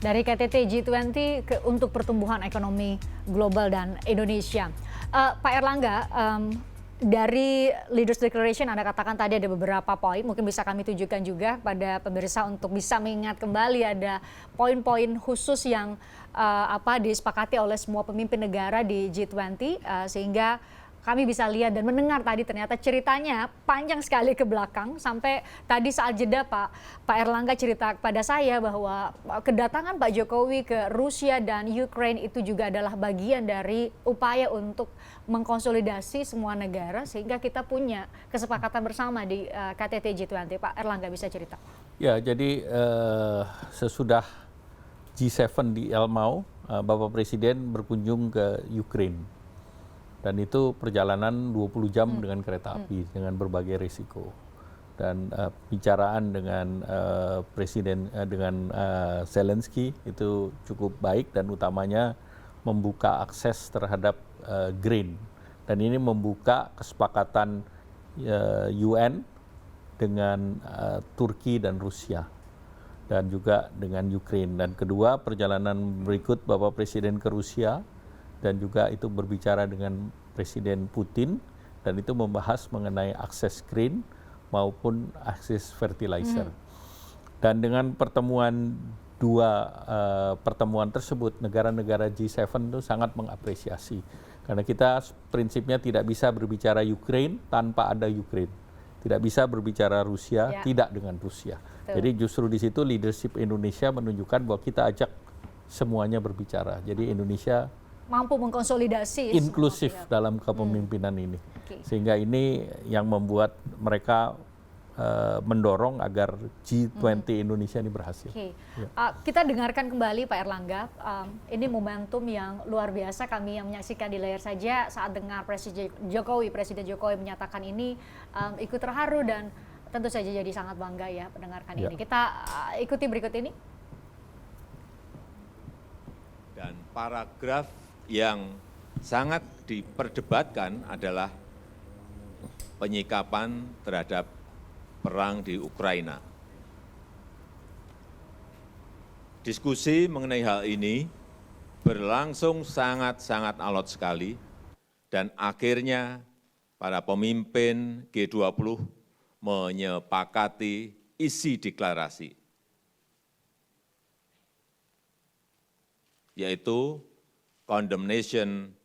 dari KTT G20 untuk pertumbuhan ekonomi global dan Indonesia. Pak Erlangga, dari Leaders Declaration Anda katakan tadi ada beberapa poin, mungkin bisa kami tunjukkan juga pada pemirsa untuk bisa mengingat kembali ada poin-poin khusus yang disepakati oleh semua pemimpin negara di G20, sehingga kami bisa lihat dan mendengar tadi ternyata ceritanya panjang sekali ke belakang, sampai tadi saat jeda Pak Erlangga cerita kepada saya bahwa kedatangan Pak Jokowi ke Rusia dan Ukraine itu juga adalah bagian dari upaya untuk mengkonsolidasi semua negara sehingga kita punya kesepakatan bersama di KTT G20. Pak Erlangga bisa cerita? Ya, jadi sesudah G7 di Elmau, Bapak Presiden berkunjung ke Ukraine. Dan itu perjalanan 20 jam dengan kereta api dengan berbagai risiko. Dan bicaraan dengan Presiden dengan Zelensky itu cukup baik dan utamanya membuka akses terhadap grain. Dan ini membuka kesepakatan UN dengan Turki dan Rusia dan juga dengan Ukraine. Dan kedua, perjalanan berikut Bapak Presiden ke Rusia dan juga itu berbicara dengan Presiden Putin dan itu membahas mengenai akses grain maupun akses fertilizer. Dan dengan pertemuan tersebut, negara-negara G7 itu sangat mengapresiasi karena kita prinsipnya tidak bisa berbicara Ukraine tanpa ada Ukraine, tidak bisa berbicara Rusia tidak dengan Rusia. Jadi justru di situ leadership Indonesia menunjukkan bahwa kita ajak semuanya berbicara. Jadi Indonesia mampu mengkonsolidasi inklusif dalam kepemimpinan ini, sehingga ini yang membuat mereka mendorong agar G20 Indonesia ini berhasil. Kita dengarkan kembali Pak Erlangga, ini momentum yang luar biasa. Kami yang menyaksikan di layar saja saat dengar Presiden Jokowi menyatakan ini ikut terharu dan tentu saja jadi sangat bangga ya mendengarkan ini. Kita ikuti berikut ini. Dan paragraf yang sangat diperdebatkan adalah penyikapan terhadap perang di Ukraina. Diskusi mengenai hal ini berlangsung sangat-sangat alot sekali dan akhirnya para pemimpin G20 menyepakati isi deklarasi, yaitu condemnation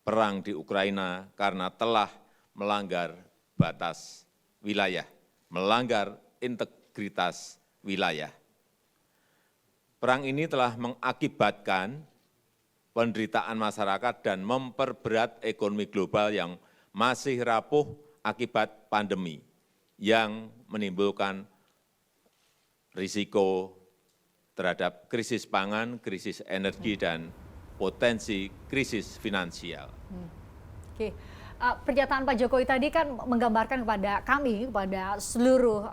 perang di Ukraina karena telah melanggar batas wilayah, melanggar integritas wilayah. Perang ini telah mengakibatkan penderitaan masyarakat dan memperberat ekonomi global yang masih rapuh akibat pandemi yang menimbulkan risiko terhadap krisis pangan, krisis energi, dan potensi krisis finansial. Pernyataan Pak Jokowi tadi kan menggambarkan kepada kami, kepada seluruh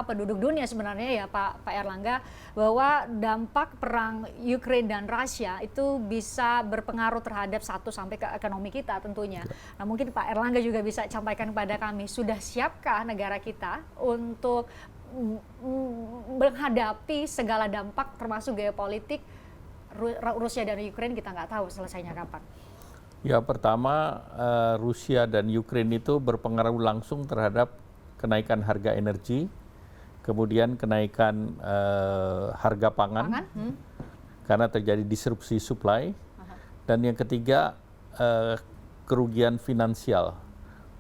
penduduk dunia sebenarnya ya Pak Erlangga, bahwa dampak perang Ukraine dan Rusia itu bisa berpengaruh terhadap sampai ke ekonomi kita tentunya. Nah mungkin Pak Erlangga juga bisa sampaikan kepada kami, sudah siapkah negara kita untuk menghadapi segala dampak termasuk geopolitik Rusia dan Ukraine, kita nggak tahu selesainya kapan. Ya, pertama Rusia dan Ukraine itu berpengaruh langsung terhadap kenaikan harga energi, kemudian kenaikan harga pangan. Karena terjadi disrupsi supply, dan yang ketiga kerugian finansial.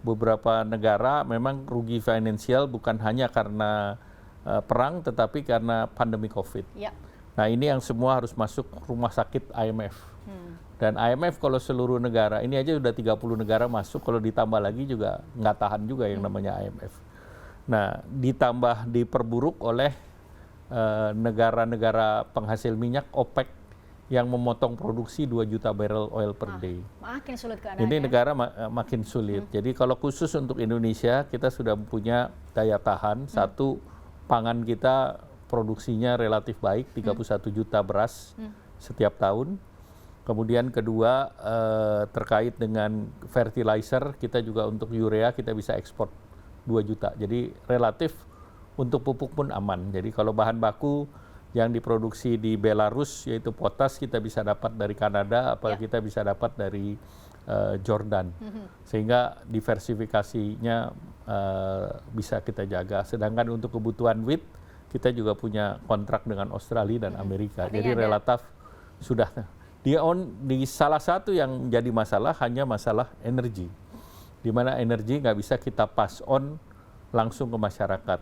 Beberapa negara memang rugi finansial bukan hanya karena perang, tetapi karena pandemi COVID. Nah ini yang semua harus masuk rumah sakit IMF. Dan IMF kalau seluruh negara, ini aja udah 30 negara masuk, kalau ditambah lagi juga nggak tahan juga yang namanya IMF. Nah ditambah diperburuk oleh negara-negara penghasil minyak OPEC yang memotong produksi 2 juta barrel oil per day. Makin sulit keadaannya. Ini negara makin sulit. Jadi kalau khusus untuk Indonesia, kita sudah punya daya tahan. Satu, pangan kita produksinya relatif baik, 31 juta beras setiap tahun. Kemudian kedua, terkait dengan fertilizer, kita juga untuk urea kita bisa ekspor 2 juta. Jadi relatif untuk pupuk pun aman. Jadi kalau bahan baku yang diproduksi di Belarus yaitu potas kita bisa dapat dari Kanada, kita bisa dapat dari Jordan, sehingga diversifikasinya bisa kita jaga. Sedangkan untuk kebutuhan wheat kita juga punya kontrak dengan Australia dan Amerika. Jadi relatif sudah di salah satu yang jadi masalah hanya masalah energi, di mana energi nggak bisa kita pass on langsung ke masyarakat.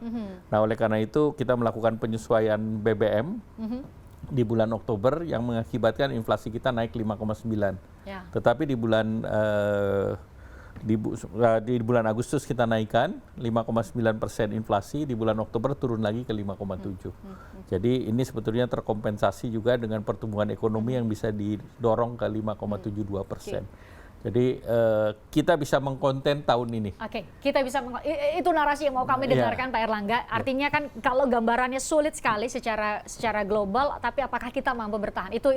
Nah, oleh karena itu kita melakukan penyesuaian BBM di bulan Oktober yang mengakibatkan inflasi kita naik 5,9. Ya. Tetapi di bulan Agustus kita naikkan 5,9% inflasi, di bulan Oktober turun lagi ke 5,7. Jadi ini sebetulnya terkompensasi juga dengan pertumbuhan ekonomi yang bisa didorong ke 5,72%. Jadi kita bisa mengkonten tahun ini. Oke, kita bisa itu narasi yang mau kami dengarkan Pak Airlangga. Artinya kan kalau gambarannya sulit sekali secara global, tapi apakah kita mampu bertahan? Itu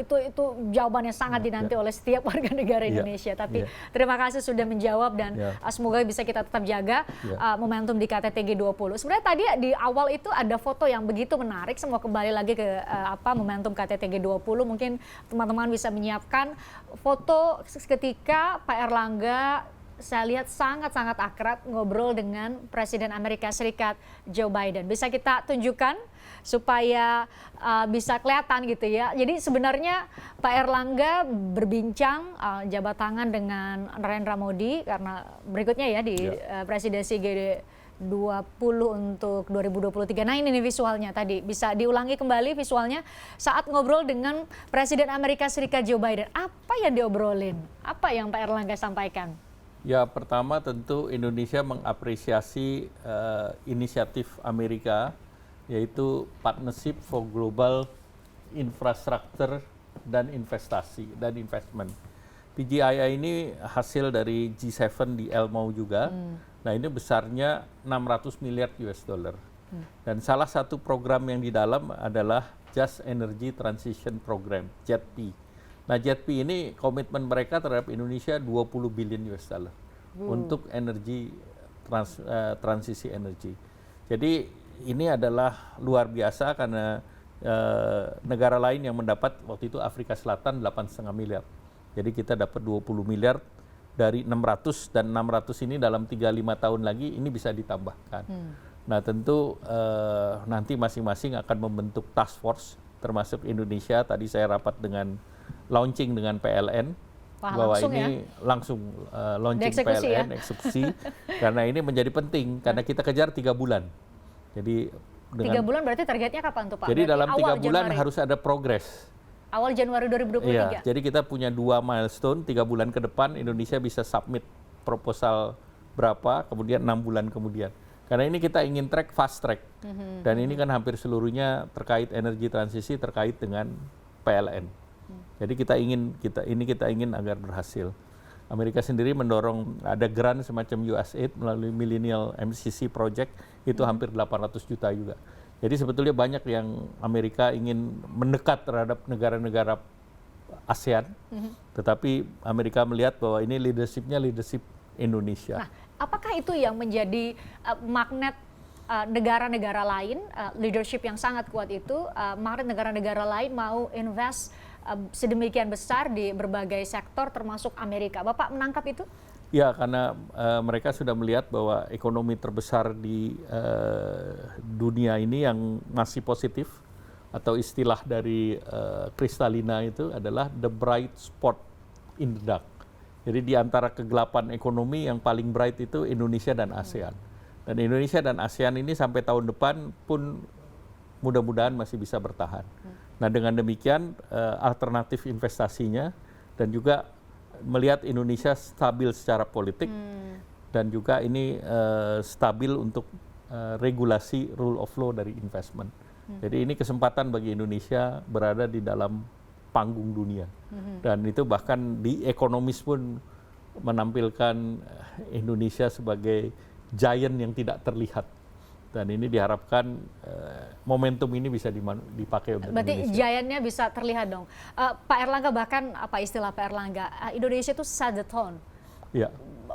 jawabannya sangat dinanti oleh setiap warga negara Indonesia. Tapi terima kasih sudah menjawab dan semoga bisa kita tetap jaga momentum di KTT G20. Sebenarnya tadi di awal itu ada foto yang begitu menarik. Semua kembali lagi ke momentum KTT G20. Mungkin teman-teman bisa menyiapkan foto ketika Pak Airlangga saya lihat sangat-sangat akrab ngobrol dengan Presiden Amerika Serikat Joe Biden. Bisa kita tunjukkan supaya bisa kelihatan gitu ya. Jadi sebenarnya Pak Airlangga berbincang jabat tangan dengan Narendra Modi karena berikutnya ya di presidensi G20 untuk 2023. Nah ini nih visualnya tadi, bisa diulangi kembali visualnya saat ngobrol dengan Presiden Amerika Serikat Joe Biden. Apa yang diobrolin? Apa yang Pak Airlangga sampaikan? Ya, pertama tentu Indonesia mengapresiasi inisiatif Amerika, yaitu Partnership for Global Infrastructure dan Investasi dan Investment. PGII ini hasil dari G7 di Elmau juga. Nah ini besarnya 600 miliar US dollar. Dan salah satu program yang di dalam adalah Just Energy Transition Program, JETP. Nah JETP ini komitmen mereka terhadap Indonesia 20 billion US dollar untuk energi transisi energi. Jadi ini adalah luar biasa karena negara lain yang mendapat waktu itu Afrika Selatan 8,5 miliar. Jadi kita dapat 20 miliar dari 600 dan 600 ini dalam 3-5 tahun lagi ini bisa ditambahkan. Nah tentu nanti masing-masing akan membentuk task force termasuk Indonesia. Tadi saya rapat dengan launching dengan PLN bahwa ini langsung launching PLN eksekusi karena ini menjadi penting karena kita kejar 3 bulan. Jadi 3 bulan berarti targetnya kapan tuh Pak? Jadi berarti dalam 3 bulan Januari. harus ada progres. Awal Januari 2023. Iya, jadi kita punya 2 milestone, 3 bulan ke depan Indonesia bisa submit proposal berapa, kemudian 6 bulan kemudian. Karena ini kita ingin fast track. Dan ini kan hampir seluruhnya terkait energi transisi terkait dengan PLN. Jadi kita ingin agar berhasil. Amerika sendiri mendorong ada grant semacam USAID melalui Millennial MCC Project itu hampir 800 juta juga. Jadi sebetulnya banyak yang Amerika ingin mendekat terhadap negara-negara ASEAN, tetapi Amerika melihat bahwa ini leadership Indonesia. Nah, apakah itu yang menjadi magnet negara-negara lain, leadership yang sangat kuat itu, magnet negara-negara lain mau invest sedemikian besar di berbagai sektor termasuk Amerika. Bapak menangkap itu? Ya, karena mereka sudah melihat bahwa ekonomi terbesar di dunia ini yang masih positif, atau istilah dari Kristalina itu adalah the bright spot in the dark. Jadi di antara kegelapan ekonomi yang paling bright itu Indonesia dan ASEAN. Dan Indonesia dan ASEAN ini sampai tahun depan pun mudah-mudahan masih bisa bertahan. Nah dengan demikian alternatif investasinya dan juga melihat Indonesia stabil secara politik dan juga ini stabil untuk regulasi rule of law dari investment. Jadi ini kesempatan bagi Indonesia berada di dalam panggung dunia. Dan itu bahkan di ekonomis pun menampilkan Indonesia sebagai giant yang tidak terlihat. Dan ini diharapkan momentum ini bisa dipakai untuk Berarti Indonesia. giantnya bisa terlihat dong. Pak Airlangga bahkan apa istilah Pak Airlangga, Indonesia itu set the tone. Ya.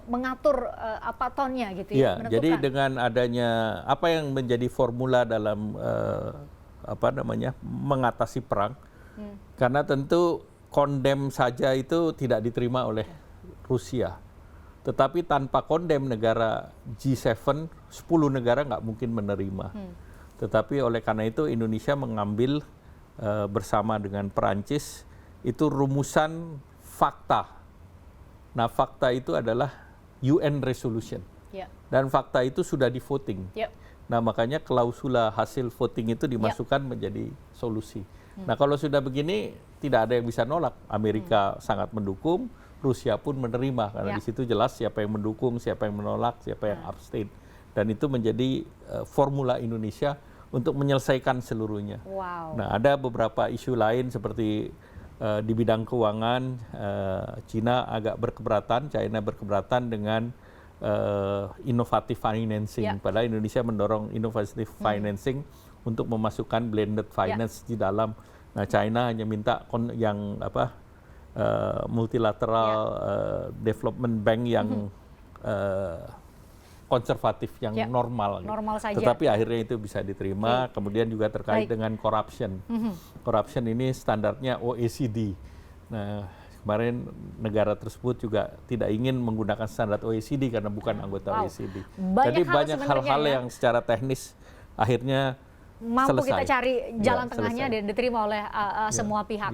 Mengatur apa tonnya gitu ya. Ya, jadi dengan adanya apa yang menjadi formula dalam mengatasi perang. Karena tentu kondem saja itu tidak diterima oleh Rusia. Tetapi tanpa kondem negara G7, 10 negara nggak mungkin menerima. Tetapi oleh karena itu Indonesia mengambil bersama dengan Perancis itu rumusan fakta. Nah, fakta itu adalah UN resolution. Dan fakta itu sudah di voting. Nah, makanya klausula hasil voting itu dimasukkan menjadi solusi. Nah, kalau sudah begini tidak ada yang bisa nolak. Amerika sangat mendukung, Rusia pun menerima karena di situ jelas siapa yang mendukung, siapa yang menolak, siapa yang abstain. Dan itu menjadi formula Indonesia untuk menyelesaikan seluruhnya. Nah, ada beberapa isu lain seperti di bidang keuangan, China agak China berkeberatan dengan innovative financing. Padahal Indonesia mendorong innovative financing untuk memasukkan blended finance di dalam. Nah, China hanya minta yang multilateral development bank yang konservatif, yang normal. Saja. Tetapi akhirnya itu bisa diterima. Kemudian juga terkait dengan corruption. Corruption ini standarnya OECD. Nah, kemarin negara tersebut juga tidak ingin menggunakan standar OECD karena bukan anggota OECD. Jadi banyak hal-hal yang secara teknis akhirnya mampu selesai. kita cari jalan tengahnya dan diterima oleh semua pihak.